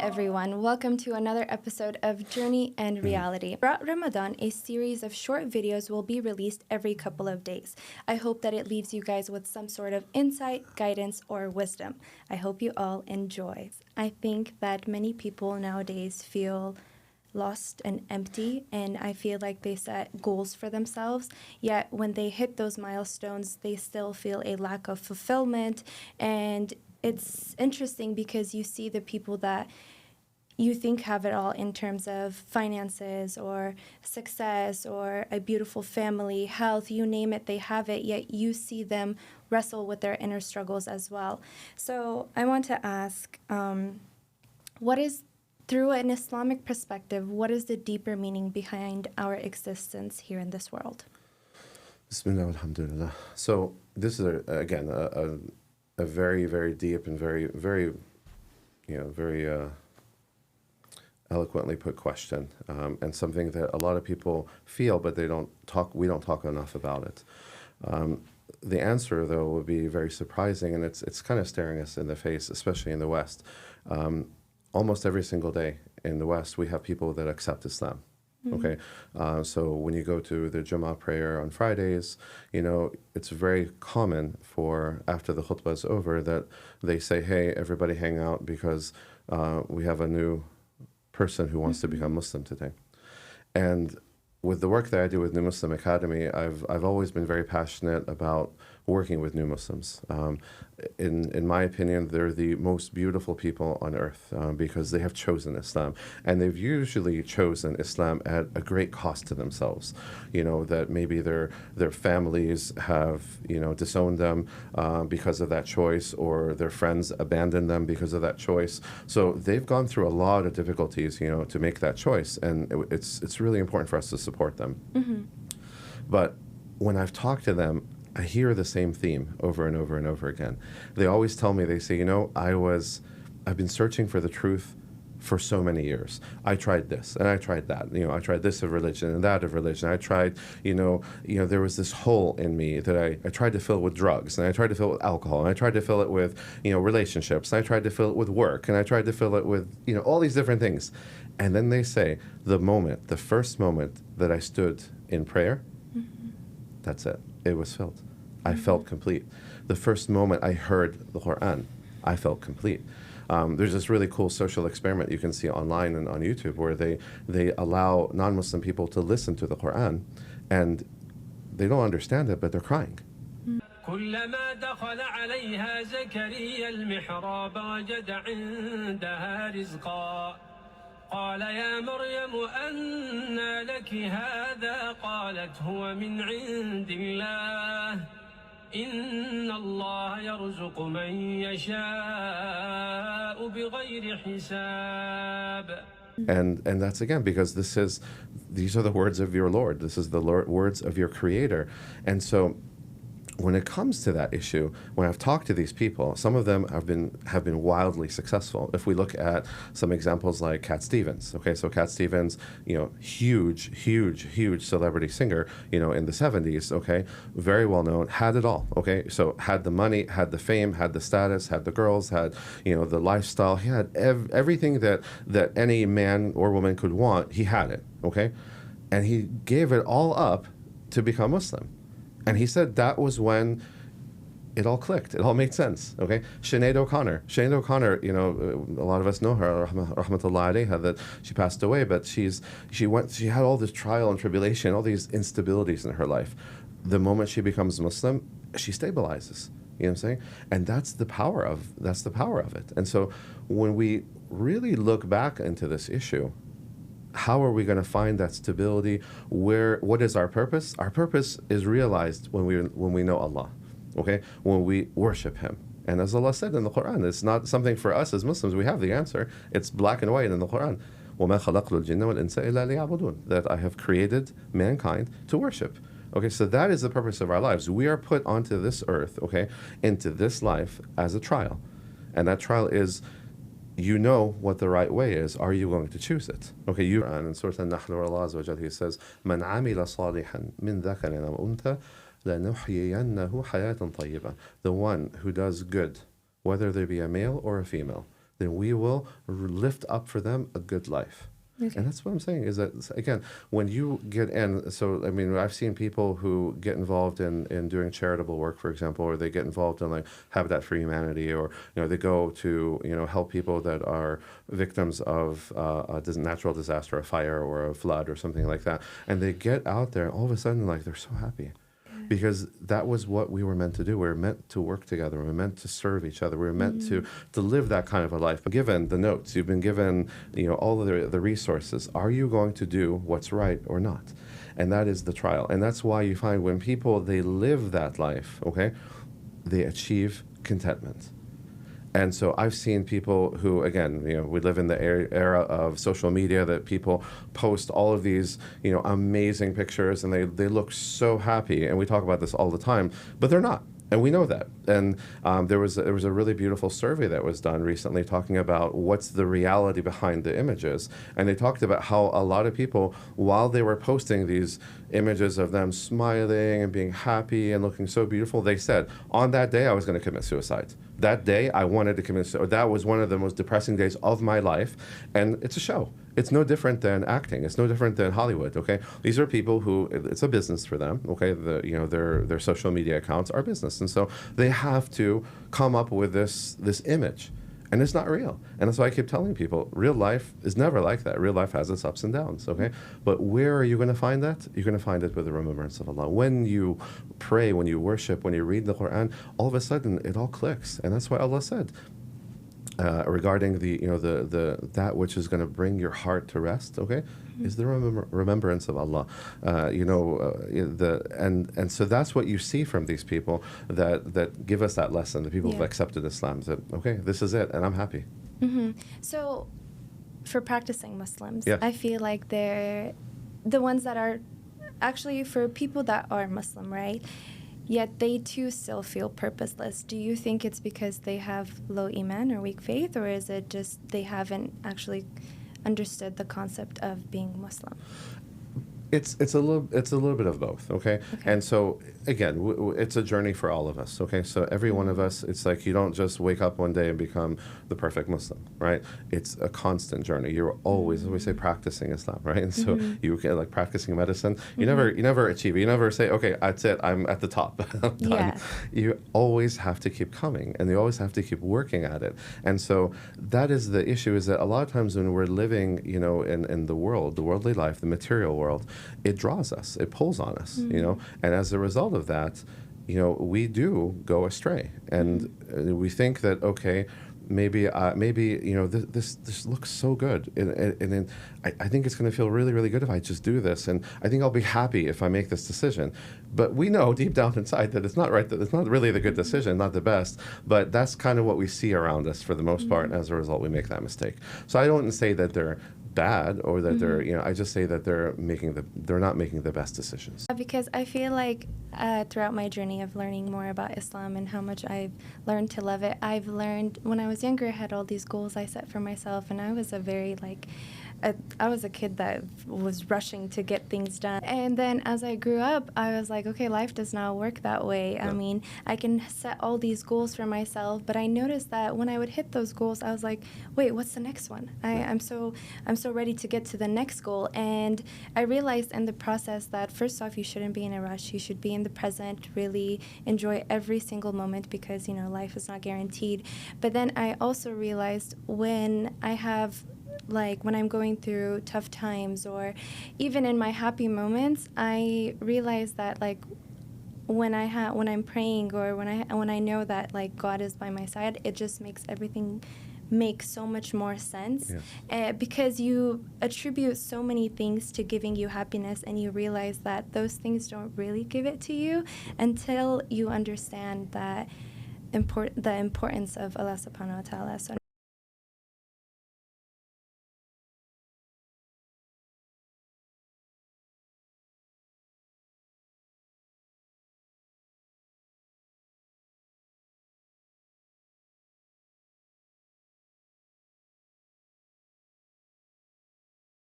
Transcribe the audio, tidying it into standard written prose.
everyone. Welcome to another episode of Journey and Reality. Throughout Ramadan, a series of short videos will be released every couple of days. I hope that it leaves you guys with some sort of insight, guidance, or wisdom. I hope you all enjoy. I think that many people nowadays feel lost and empty, and I feel like they set goals for themselves, yet when they hit those milestones, they still feel a lack of fulfillment. And it's interesting because you see the people that you think have it all in terms of finances or success or a beautiful family, health, you name it, they have it, yet you see them wrestle with their inner struggles as well. So I want to ask, through an Islamic perspective, what is the deeper meaning behind our existence here in this world? Bismillah, alhamdulillah. So this is, again, a very, very deep and very, very, very eloquently put question, and something that a lot of people feel, but we don't talk enough about it. The answer, though, would be very surprising, and it's kind of staring us in the face, especially in the West. Almost every single day in the West, we have people that accept Islam. Okay, so when you go to the Jummah prayer on Fridays, it's very common for after the khutbah is over that they say, "Hey, everybody, hang out because we have a new person who wants to become Muslim today." And with the work that I do with New Muslim Academy, I've always been very passionate about working with new Muslims. In my opinion, they're the most beautiful people on earth because they have chosen Islam, and they've usually chosen Islam at a great cost to themselves. That maybe their families have disowned them because of that choice, or their friends abandoned them because of that choice. So they've gone through a lot of difficulties, to make that choice, and it's really important for us to support them. Mm-hmm. But when I've talked to them, I hear the same theme over and over and over again. They always tell me, they say, I've been searching for the truth for so many years. I tried this and I tried that. I tried this of religion and that of religion. I tried, there was this hole in me that I tried to fill with drugs, and I tried to fill it with alcohol, and I tried to fill it with, relationships, and I tried to fill it with work, and I tried to fill it with, all these different things. And then they say, the first moment that I stood in prayer, that's it. It was filled. I felt complete. The first moment I heard the Quran, I felt complete. There's this really cool social experiment you can see online and on YouTube where they allow non-Muslim people to listen to the Quran, and they don't understand it, but they're crying. كلما دخل عليها زكريا المحراب وجد عندها رزقا قال يا مريم أنى لك هذا قالت هو من عند الله إن الله يرزق من يشاء بغير حساب. And that's again because these are the words of your Lord. This is the words of your Creator. And so when it comes to that issue, when I've talked to these people, some of them have been wildly successful. If we look at some examples like Cat Stevens, okay, so Cat Stevens, huge celebrity singer, in the 70s, okay, very well known, had it all, okay, so had the money, had the fame, had the status, had the girls, had the lifestyle, he had everything that any man or woman could want. He had it, okay, and he gave it all up to become Muslim. And he said that was when it all clicked. It all made sense. Okay, Sinead O'Connor, a lot of us know her, rahmatullah alayha, that she passed away, but she had all this trial and tribulation, all these instabilities in her life. The moment she becomes Muslim, she stabilizes. You know what I'm saying? And that's the power of it. And so when we really look back into this issue, how are we going to find that stability? What is our purpose? Our purpose is realized when we know Allah, okay? When we worship Him. And as Allah said in the Quran, it's not something for us as Muslims. We have the answer. It's black and white in the Quran. وَمَا خَلَقْتُ الْجِنَّ وَالْإِنسَ إِلَّا لِيَعْبُدُونَ. That I have created mankind to worship. Okay, so that is the purpose of our lives. We are put onto this earth, okay, into this life as a trial. And that trial is, what the right way is. Are you going to choose it? Okay, and in Surah An-Nahl, Allah Azza wa Jalla, He says, مَنْ عَمِلَ صَالِحًا مِنْ ذَكَرٍ أَوْ أُنْثَى لَنُحْيِيَنَّهُ حَيَاةً طَيِّبَةً. The one who does good, whether there be a male or a female, then we will lift up for them a good life. Okay. And that's what I'm saying is that, again, when you get in, so, I mean, I've seen people who get involved in doing charitable work, for example, or they get involved in like Habitat for Humanity, or, they go to, help people that are victims of a natural disaster, a fire or a flood or something like that. And they get out there, all of a sudden, like, they're so happy. Because that was what we were meant to do. We were meant to work together. We were meant to serve each other. We were meant to live that kind of a life. Given the notes, you've been given, all of the resources. Are you going to do what's right or not? And that is the trial. And that's why you find when people, they live that life, okay, they achieve contentment. And so I've seen people who, again, we live in the era of social media, that people post all of these, amazing pictures, and they look so happy. And we talk about this all the time, but they're not. And we know that. And there was a really beautiful survey that was done recently talking about what's the reality behind the images. And they talked about how a lot of people, while they were posting these images of them smiling and being happy and looking so beautiful, they said, on that day, I was going to commit suicide. That day, I wanted to commit suicide. That was one of the most depressing days of my life. And it's a show. It's no different than acting. It's no different than Hollywood, okay? These are people who, it's a business for them, okay? Their social media accounts are business. And so they have to come up with this image. And it's not real. And that's why I keep telling people, real life is never like that. Real life has its ups and downs, okay? But where are you going to find that? You're going to find it with the remembrance of Allah. When you pray, when you worship, when you read the Quran, all of a sudden it all clicks. And that's why Allah said, regarding that which is going to bring your heart to rest, okay, is the remembrance of Allah. And so that's what you see from these people that give us that lesson. The people who've accepted Islam, that okay, this is it, and I'm happy. So, for practicing Muslims, Yeah. I feel like they're the ones that are actually for people that are Muslim, right? Yet they too still feel purposeless. Do you think it's because they have low iman or weak faith, or is it just they haven't actually understood the concept of being Muslim? It's a little bit of both, okay? And so again, it's a journey for all of us, okay? So every one of us, it's like you don't just wake up one day and become the perfect Muslim, right? It's a constant journey. You're always, as we say, practicing Islam, right? And so you get like practicing medicine. You never achieve it. You never say, okay, that's it. I'm at the top. I'm done. Yeah. You always have to keep coming, and you always have to keep working at it. And so that is the issue, is that a lot of times when we're living, in the world, the worldly life, the material world, it draws us, it pulls on us, and as a result of that, we do go astray, and we think that okay, maybe this looks so good, and I think it's going to feel really, really good if I just do this, and I think I'll be happy if I make this decision. But we know deep down inside that it's not right, that it's not really the good decision, not the best, but that's kind of what we see around us for the most part, and as a result we make that mistake. So I don't say that they're bad or that they're, I just say that they're not making the best decisions. Because I feel like throughout my journey of learning more about Islam and how much I've learned to love it, I've learned, when I was younger, I had all these goals I set for myself, and I was I was a kid that was rushing to get things done. And then as I grew up, I was like, okay, life does not work that way. Yeah. I mean, I can set all these goals for myself, but I noticed that when I would hit those goals, I was like, wait, what's the next one? I'm so ready to get to the next goal. And I realized in the process that first off, you shouldn't be in a rush. You should be in the present, really enjoy every single moment, because, life is not guaranteed. But then I also realized when I'm going through tough times, or even in my happy moments, I realize that when I'm praying, or when I know that God is by my side, it just makes everything make so much more sense. Yes. Because you attribute so many things to giving you happiness, and you realize that those things don't really give it to you until you understand that the importance of Allah subhanahu wa ta'ala. So